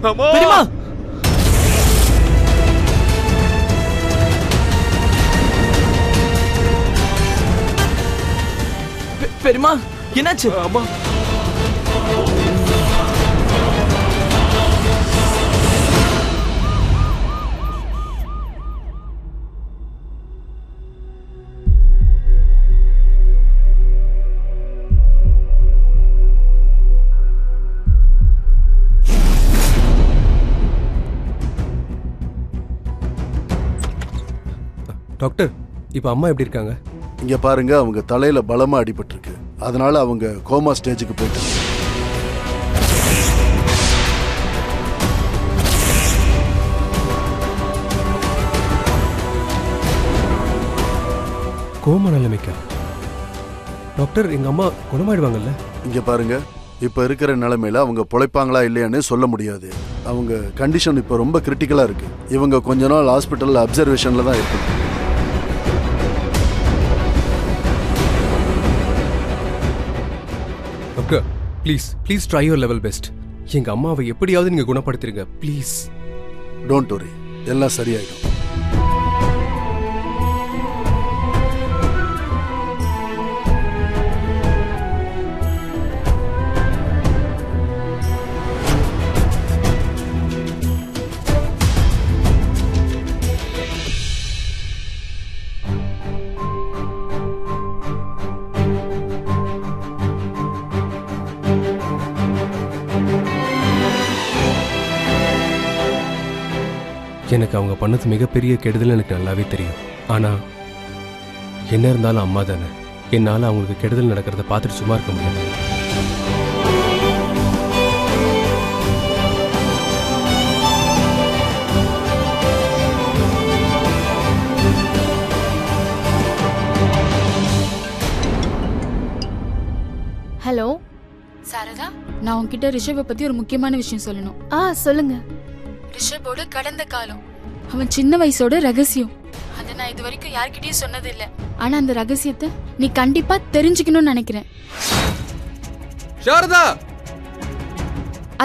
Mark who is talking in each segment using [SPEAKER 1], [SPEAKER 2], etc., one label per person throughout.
[SPEAKER 1] பெரியம்மா பெரியம்மா என்னாச்சு?
[SPEAKER 2] அம்மா
[SPEAKER 3] டாக்டர், இப்போ அம்மா எப்படி இருக்காங்க?
[SPEAKER 4] இங்க பாருங்க, அவங்க தலையில பலமா அடிபட்டிருக்கு. அதனால அவங்க கோமா ஸ்டேஜுக்கு போயிட்டாங்க.
[SPEAKER 3] கோமா நிலைமைக்கா? டாக்டர், எங்க அம்மா குணமாயிடுவாங்கல்ல?
[SPEAKER 4] இங்க பாருங்க, இப்ப இருக்கிற நிலைமையில அவங்க பொழைப்பாங்களா இல்லையான்னு சொல்ல முடியாது. அவங்க கண்டிஷன் இப்ப ரொம்ப கிரிட்டிக்கலா இருக்கு. இவங்க கொஞ்ச நாள் ஹாஸ்பிட்டல்ல அப்சர்வேஷன்ல தான் இருக்கணும்.
[SPEAKER 3] Doctor, please please try your level best. எங்க அம்மாவை எப்படியாவது நீங்க குணப்படுத்துறீங்க ப்ளீஸ்.
[SPEAKER 4] டோன்ட் வரி, எல்லாம் சரியாயிடும்.
[SPEAKER 3] எனக்கு அவங்க பண்ணது மிகப்பெரிய கெடுதல் எனக்கு நல்லாவே தெரியும். ஆனா என்ன இருந்தாலும் அம்மா தானே. என்னால அவங்களுக்கு கெடுதல் நடக்கிறத பார்த்துட்டு சும்மா இருக்க முடியாது.
[SPEAKER 5] ஹலோ
[SPEAKER 6] சாரதா, நான் உன்கிட்ட ரிஷபை பத்தி ஒரு முக்கியமான விஷயம் சொல்லணும்.
[SPEAKER 5] சொல்லுங்க.
[SPEAKER 6] ரிஷபோட கடந்த காலம், அவன் சின்ன வயசோட ரகசியம், அதை நான் இது வரைக்கும் யார்கிட்டயும் சொன்னது இல்ல. ஆனா அந்த ரகசியத்தை நீ கண்டிப்பா தெரிஞ்சுக்கணும்னு நினைக்கிறேன்.
[SPEAKER 3] சாரதா,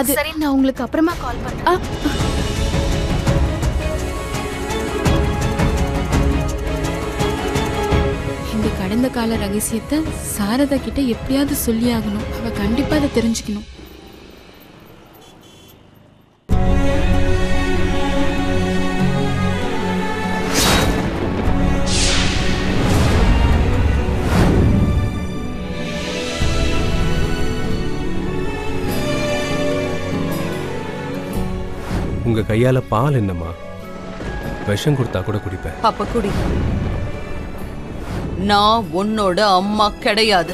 [SPEAKER 5] அது சரி, நான் உங்களுக்கு அப்புறமா கால் பண்றேன்.
[SPEAKER 6] இந்த கடந்த கால ரகசியத்தை சாரதா கிட்ட எப்படியாவது சொல்லி ஆகணும். அவ கண்டிப்பா அதை தெரிஞ்சுக்கணும்.
[SPEAKER 3] உங்க கையால பால் என்னம்மா? விஷம் கொடுத்தா கூட குடிப்பேன்.
[SPEAKER 7] அப்ப குடி. நான் உன்னோட அம்மா கிடையாது.